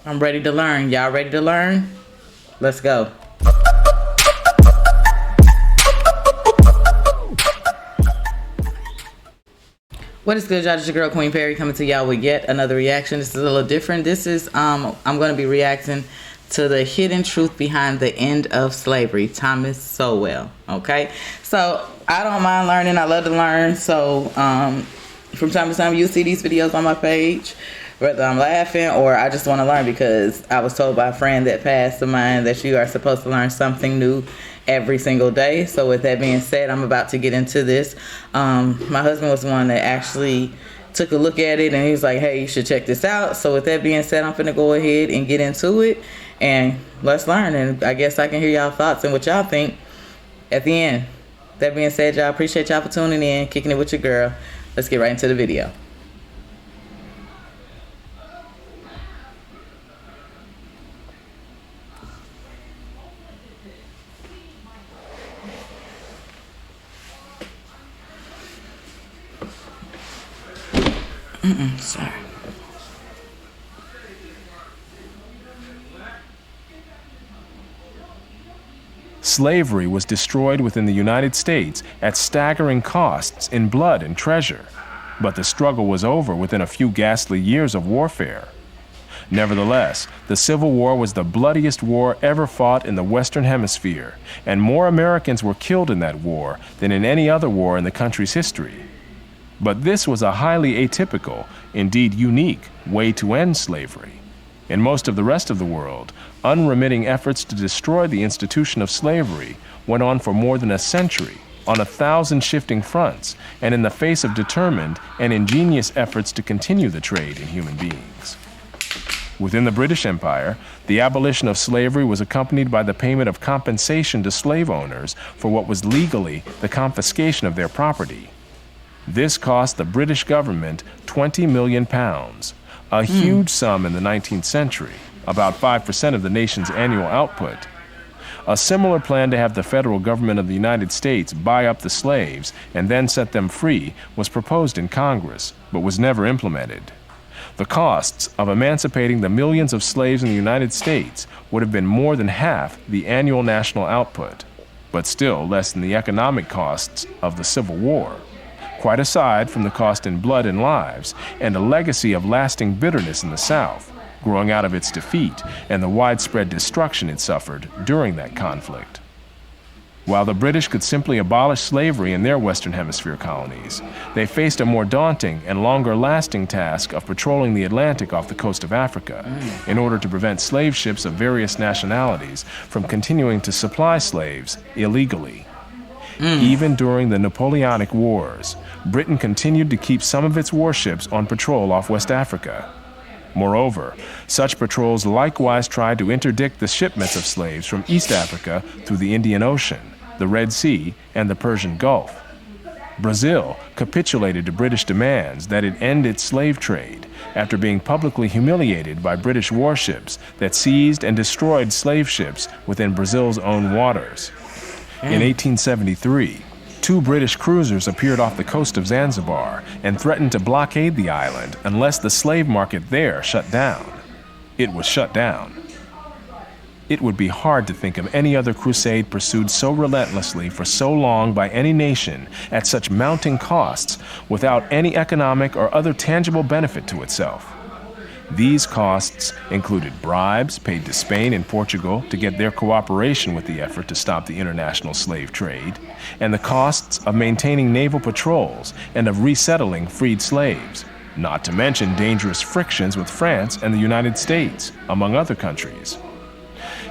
I'm ready to learn. Y'all ready to learn? Let's go. What is good, y'all? It's your girl Queen Perry coming to y'all with yet another reaction. This is a little different. This is I'm going to be reacting to the hidden truth behind the end of slavery, Thomas Sowell. Okay, so I don't mind learning. I love to learn. So from time to time, you'll see these videos on my page, whether I'm laughing or I just want to learn, because I was told by a friend that passed of mine that you are supposed to learn something new every single day. So with that being said, I'm about to get into this. My husband was the one that actually took a look at it, and he was like, hey, you should check this out. So with that being said, I'm finna go ahead and get into it, and let's learn. And I guess I can hear y'all thoughts and what y'all think at the end. That being said, y'all, appreciate y'all for tuning in, kicking it with your girl. Let's get right into the video. Sorry. Slavery was destroyed within the United States at staggering costs in blood and treasure, but the struggle was over within a few ghastly years of warfare. Nevertheless, the Civil War was the bloodiest war ever fought in the Western Hemisphere, and more Americans were killed in that war than in any other war in the country's history. But this was a highly atypical, indeed unique, way to end slavery. In most of the rest of the world, unremitting efforts to destroy the institution of slavery went on for more than a century, on 1,000 shifting fronts, and in the face of determined and ingenious efforts to continue the trade in human beings. Within the British Empire, the abolition of slavery was accompanied by the payment of compensation to slave owners for what was legally the confiscation of their property. This cost the British government £20 million, a huge sum in the 19th century, about 5% of the nation's annual output. A similar plan to have the federal government of the United States buy up the slaves and then set them free was proposed in Congress, but was never implemented. The costs of emancipating the millions of slaves in the United States would have been more than half the annual national output, but still less than the economic costs of the Civil War. Quite aside from the cost in blood and lives, and a legacy of lasting bitterness in the South, growing out of its defeat and the widespread destruction it suffered during that conflict. While the British could simply abolish slavery in their Western Hemisphere colonies, they faced a more daunting and longer-lasting task of patrolling the Atlantic off the coast of Africa in order to prevent slave ships of various nationalities from continuing to supply slaves illegally. Even during the Napoleonic Wars, Britain continued to keep some of its warships on patrol off West Africa. Moreover, such patrols likewise tried to interdict the shipments of slaves from East Africa through the Indian Ocean, the Red Sea, and the Persian Gulf. Brazil capitulated to British demands that it end its slave trade after being publicly humiliated by British warships that seized and destroyed slave ships within Brazil's own waters. In 1873, 2 British cruisers appeared off the coast of Zanzibar and threatened to blockade the island unless the slave market there shut down. It was shut down. It would be hard to think of any other crusade pursued so relentlessly for so long by any nation at such mounting costs without any economic or other tangible benefit to itself. These costs included bribes paid to Spain and Portugal to get their cooperation with the effort to stop the international slave trade, and the costs of maintaining naval patrols and of resettling freed slaves, not to mention dangerous frictions with France and the United States, among other countries.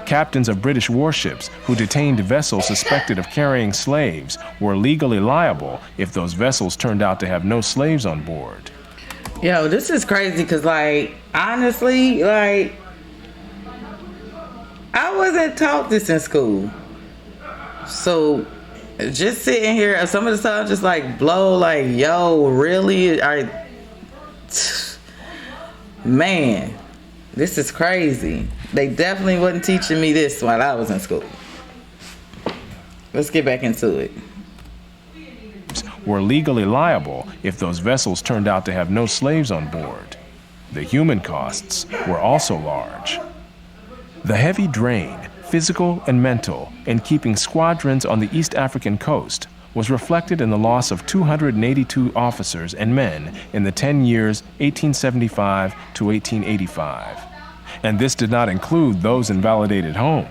Captains of British warships who detained vessels suspected of carrying slaves were legally liable if those vessels turned out to have no slaves on board. Yo, this is crazy because, like, honestly, like, I wasn't taught this in school. So, just sitting here, some of the stuff just, like, blow, like, yo, really? Man, this is crazy. They definitely wasn't teaching me this while I was in school. Let's get back into it. Were legally liable if those vessels turned out to have no slaves on board. The human costs were also large. The heavy drain, physical and mental, in keeping squadrons on the East African coast was reflected in the loss of 282 officers and men in the 10 years 1875 to 1885. And this did not include those invalidated home.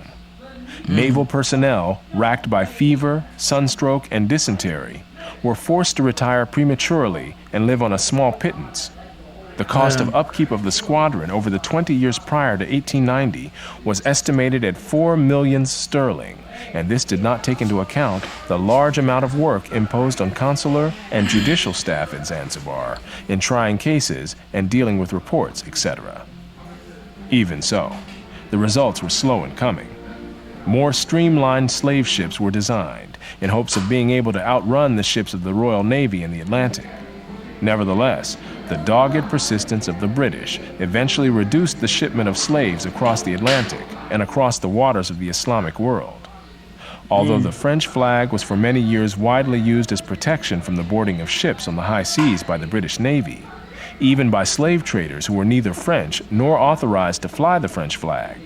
Naval personnel, racked by fever, sunstroke, and dysentery, were forced to retire prematurely and live on a small pittance. The cost of upkeep of the squadron over the 20 years prior to 1890 was estimated at 4 million sterling, and this did not take into account the large amount of work imposed on consular and judicial staff in Zanzibar in trying cases and dealing with reports, etc. Even so, the results were slow in coming. More streamlined slave ships were designed in hopes of being able to outrun the ships of the Royal Navy in the Atlantic. Nevertheless, the dogged persistence of the British eventually reduced the shipment of slaves across the Atlantic and across the waters of the Islamic world. Although the French flag was for many years widely used as protection from the boarding of ships on the high seas by the British Navy, even by slave traders who were neither French nor authorized to fly the French flag.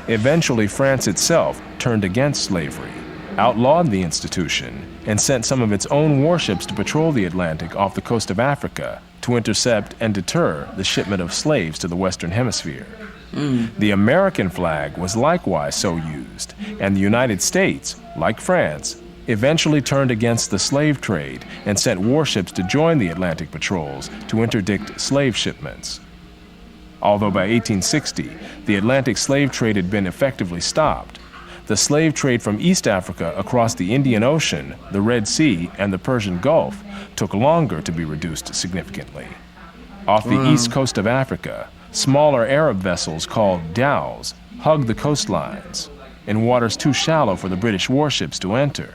Eventually, France itself turned against slavery, outlawed the institution, and sent some of its own warships to patrol the Atlantic off the coast of Africa to intercept and deter the shipment of slaves to the Western Hemisphere. The American flag was likewise so used, and the United States, like France, eventually turned against the slave trade and sent warships to join the Atlantic patrols to interdict slave shipments. Although by 1860, the Atlantic slave trade had been effectively stopped, the slave trade from East Africa across the Indian Ocean, the Red Sea, and the Persian Gulf took longer to be reduced significantly. Off the east coast of Africa, smaller Arab vessels called dhows hugged the coastlines in waters too shallow for the British warships to enter.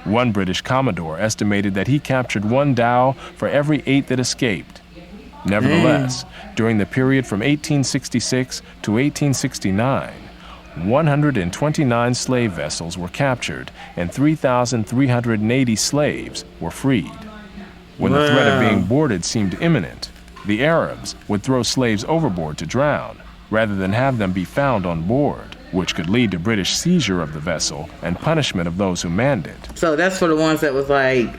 One British commodore estimated that he captured one dhow for every 8 that escaped. Nevertheless, during the period from 1866 to 1869, 129 slave vessels were captured and 3,380 slaves were freed. When the threat of being boarded seemed imminent, the Arabs would throw slaves overboard to drown rather than have them be found on board, which could lead to British seizure of the vessel and punishment of those who manned it. So that's for the ones that was like,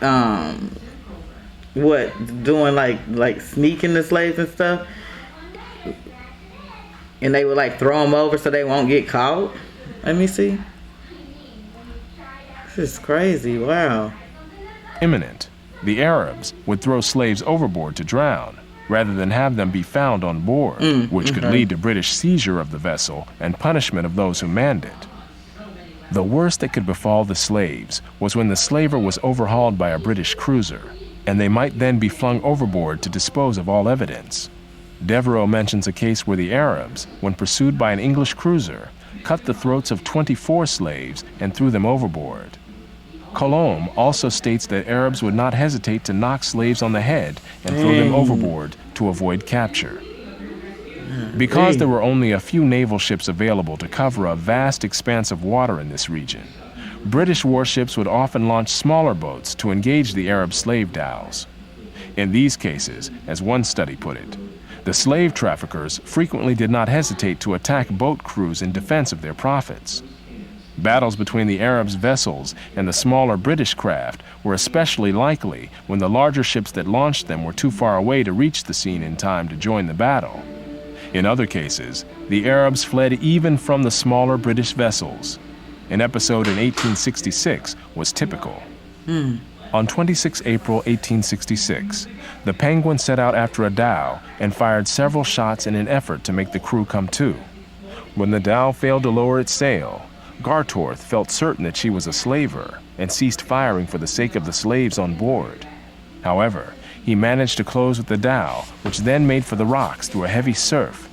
doing like sneaking the slaves and stuff? And they would like throw them over so they won't get caught? Let me see. This is crazy, wow. Imminent. The Arabs would throw slaves overboard to drown rather than have them be found on board, which could lead to British seizure of the vessel and punishment of those who manned it. The worst that could befall the slaves was when the slaver was overhauled by a British cruiser, and they might then be flung overboard to dispose of all evidence. Devereux mentions a case where the Arabs, when pursued by an English cruiser, cut the throats of 24 slaves and threw them overboard. Colomb also states that Arabs would not hesitate to knock slaves on the head and throw them overboard to avoid capture. Because there were only a few naval ships available to cover a vast expanse of water in this region, British warships would often launch smaller boats to engage the Arab slave dhows. In these cases, as one study put it, the slave traffickers frequently did not hesitate to attack boat crews in defense of their profits. Battles between the Arabs' vessels and the smaller British craft were especially likely when the larger ships that launched them were too far away to reach the scene in time to join the battle. In other cases, the Arabs fled even from the smaller British vessels. An episode in 1866 was typical. On 26 April 1866, the Penguin set out after a dhow and fired several shots in an effort to make the crew come to. When the dhow failed to lower its sail, Gartorth felt certain that she was a slaver and ceased firing for the sake of the slaves on board. However, he managed to close with the dhow, which then made for the rocks through a heavy surf.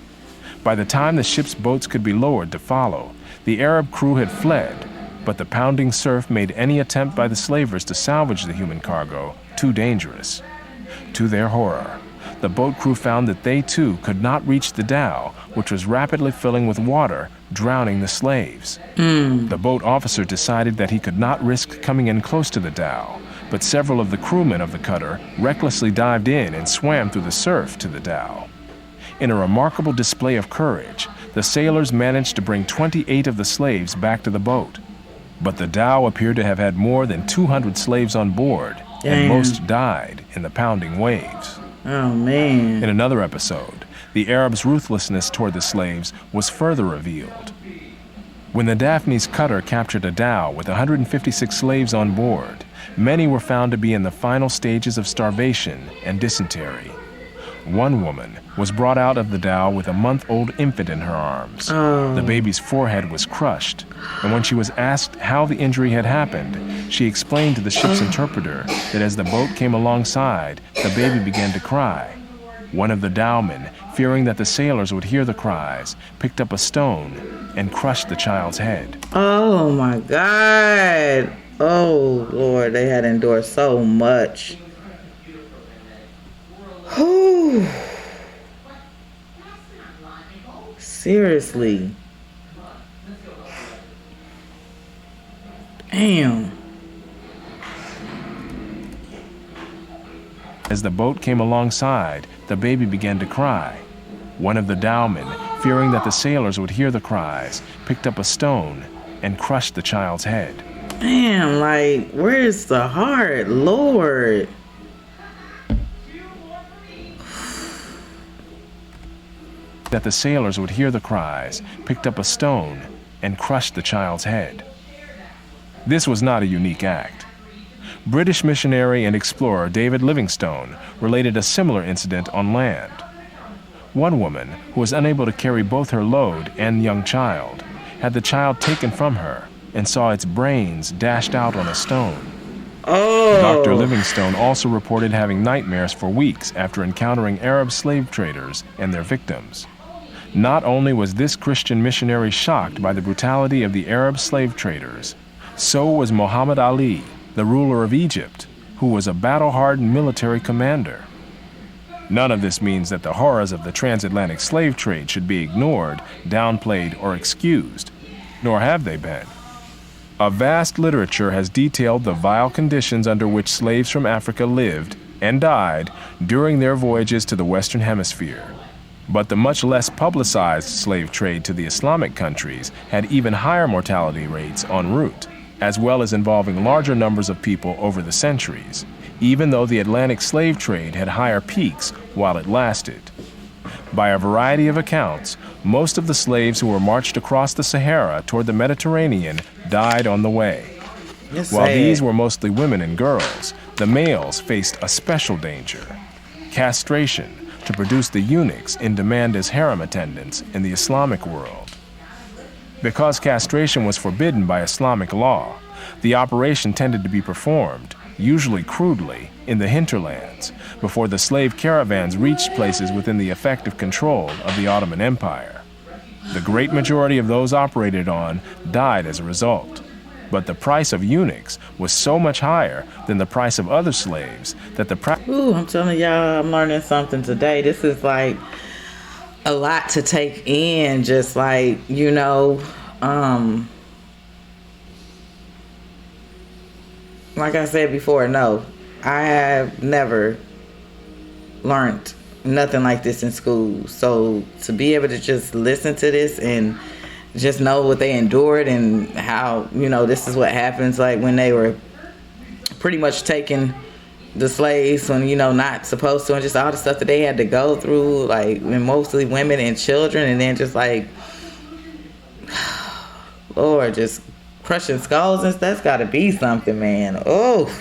By the time the ship's boats could be lowered to follow, the Arab crew had fled, but the pounding surf made any attempt by the slavers to salvage the human cargo too dangerous. To their horror, the boat crew found that they too could not reach the dhow, which was rapidly filling with water, drowning the slaves. The boat officer decided that he could not risk coming in close to the dhow, but several of the crewmen of the cutter recklessly dived in and swam through the surf to the dhow. In a remarkable display of courage, the sailors managed to bring 28 of the slaves back to the boat. But the dhow appeared to have had more than 200 slaves on board, and most died in the pounding waves. Oh, man. In another episode, the Arabs' ruthlessness toward the slaves was further revealed. When the Daphne's cutter captured a dhow with 156 slaves on board, many were found to be in the final stages of starvation and dysentery. One woman was brought out of the dhow with a month-old infant in her arms. The baby's forehead was crushed, and when she was asked how the injury had happened, she explained to the ship's interpreter that as the boat came alongside, the baby began to cry. One of the dowmen, fearing that the sailors would hear the cries, picked up a stone and crushed the child's head. Oh, my God. Oh, Lord, they had endured so much. Whew. Seriously. Damn. As the boat came alongside, the baby began to cry. One of the dowmen, fearing that the sailors would hear the cries, picked up a stone and crushed the child's head. Damn, like, where's the heart, Lord? That the sailors would hear the cries, picked up a stone and crushed the child's head. This was not a unique act. British missionary and explorer David Livingstone related a similar incident on land. One woman, who was unable to carry both her load and young child, had the child taken from her and saw its brains dashed out on a stone. Dr. Livingstone also reported having nightmares for weeks after encountering Arab slave traders and their victims. Not only was this Christian missionary shocked by the brutality of the Arab slave traders, so was Muhammad Ali, the ruler of Egypt, who was a battle-hardened military commander. None of this means that the horrors of the transatlantic slave trade should be ignored, downplayed, or excused, nor have they been. A vast literature has detailed the vile conditions under which slaves from Africa lived and died during their voyages to the Western Hemisphere. But the much less publicized slave trade to the Islamic countries had even higher mortality rates en route, as well as involving larger numbers of people over the centuries, even though the Atlantic slave trade had higher peaks while it lasted. By a variety of accounts, most of the slaves who were marched across the Sahara toward the Mediterranean died on the way. While these were mostly women and girls, the males faced a special danger: castration, to produce the eunuchs in demand as harem attendants in the Islamic world. Because castration was forbidden by Islamic law, the operation tended to be performed, usually crudely, in the hinterlands, before the slave caravans reached places within the effective control of the Ottoman Empire. The great majority of those operated on died as a result. But the price of eunuchs was so much higher than the price of other slaves that the Ooh, I'm telling y'all, I'm learning something today. This is like a lot to take in, just like, you know, like I said before, no, I have never learned nothing like this in school. So to be able to just listen to this and just know what they endured and how, you know, this is what happens, like when they were pretty much taking the slaves when, you know, not supposed to, and just all the stuff that they had to go through, like, and mostly women and children, and then just like, Lord, just crushing skulls, and that's gotta be something, man. Oh,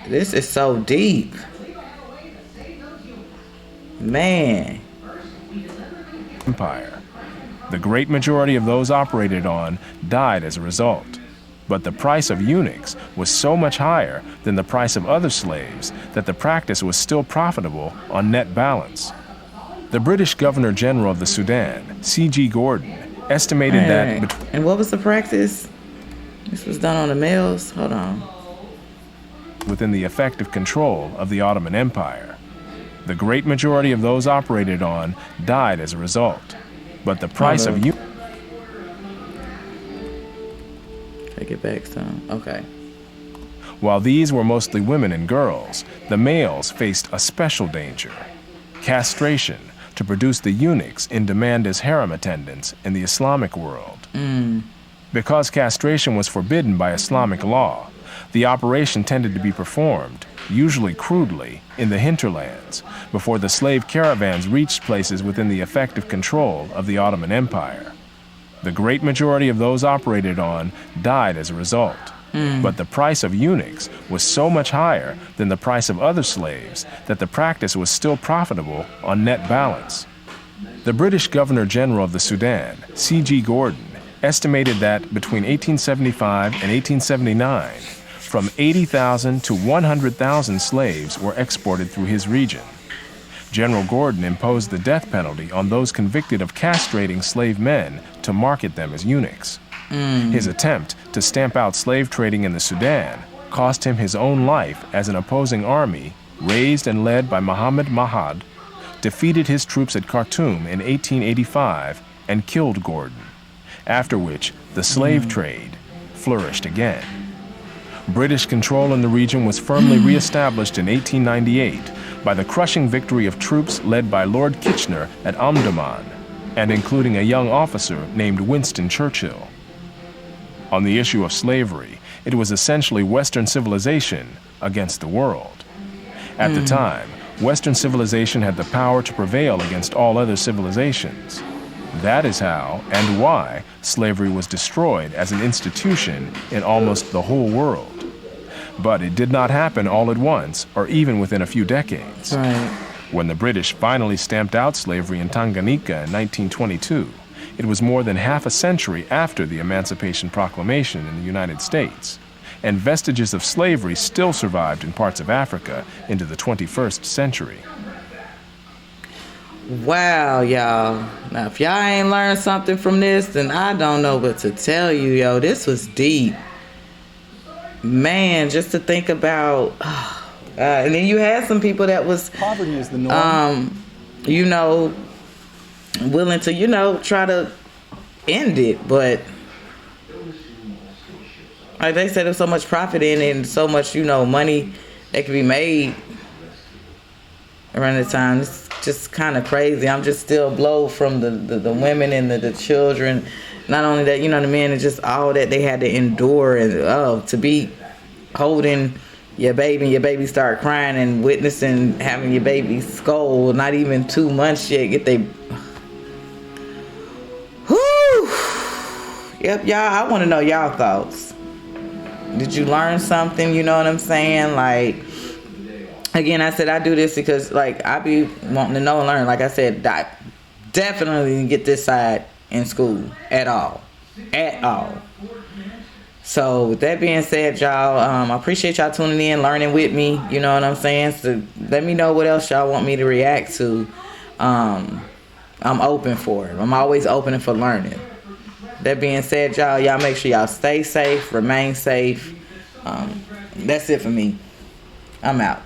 this is so deep, man. Empire. The great majority of those operated on died as a result. But the price of eunuchs was so much higher than the price of other slaves that the practice was still profitable on net balance. The British Governor General of the Sudan, C.G. Gordon, estimated that... And what was the practice? This was done on the males? Hold on. Within the effective control of the Ottoman Empire. The great majority of those operated on died as a result. But the price of eunuchs... Take it back some. Okay. While these were mostly women and girls, the males faced a special danger: castration, to produce the eunuchs in demand as harem attendants in the Islamic world. Because castration was forbidden by Islamic law, the operation tended to be performed, usually crudely, in the hinterlands, before the slave caravans reached places within the effective control of the Ottoman Empire. The great majority of those operated on died as a result. But the price of eunuchs was so much higher than the price of other slaves that the practice was still profitable on net balance. The British Governor-General of the Sudan, C.G. Gordon, estimated that between 1875 and 1879, from 80,000 to 100,000 slaves were exported through his region. General Gordon imposed the death penalty on those convicted of castrating slave men to market them as eunuchs. His attempt to stamp out slave trading in the Sudan cost him his own life as an opposing army, raised and led by Muhammad Mahad, defeated his troops at Khartoum in 1885 and killed Gordon, after which the slave trade flourished again. British control in the region was firmly reestablished in 1898 by the crushing victory of troops led by Lord Kitchener at Omdurman, and including a young officer named Winston Churchill. On the issue of slavery, it was essentially Western civilization against the world. At the time, Western civilization had the power to prevail against all other civilizations. That is how and why slavery was destroyed as an institution in almost the whole world. But it did not happen all at once or even within a few decades. Right. When the British finally stamped out slavery in Tanganyika in 1922, it was more than half a century after the Emancipation Proclamation in the United States, and vestiges of slavery still survived in parts of Africa into the 21st century. Wow, y'all. Now, if y'all ain't learned something from this, then I don't know what to tell you, yo. This was deep. Man, just to think about... and then you had some people that was... Poverty is the norm. Willing to, try to end it. But like they said, there's so much profit in it and so much, money that could be made around the time. It's just kind of crazy. I'm just still blown from the women and the children. Not only that, the men, and just all that they had to endure, and to be holding your baby and your baby start crying and witnessing having your baby scold, not even 2 months yet, get they... Whew! Yep, y'all, I want to know y'all thoughts. Did you learn something? You know what I'm saying? Like, again, I said I do this because, I be wanting to know and learn. Like I said, I definitely didn't get this side in school at all. At all. So, with that being said, y'all, I appreciate y'all tuning in, learning with me. You know what I'm saying? So, let me know what else y'all want me to react to. I'm open for it. I'm always open for learning. That being said, y'all make sure y'all stay safe, remain safe. That's it for me. I'm out.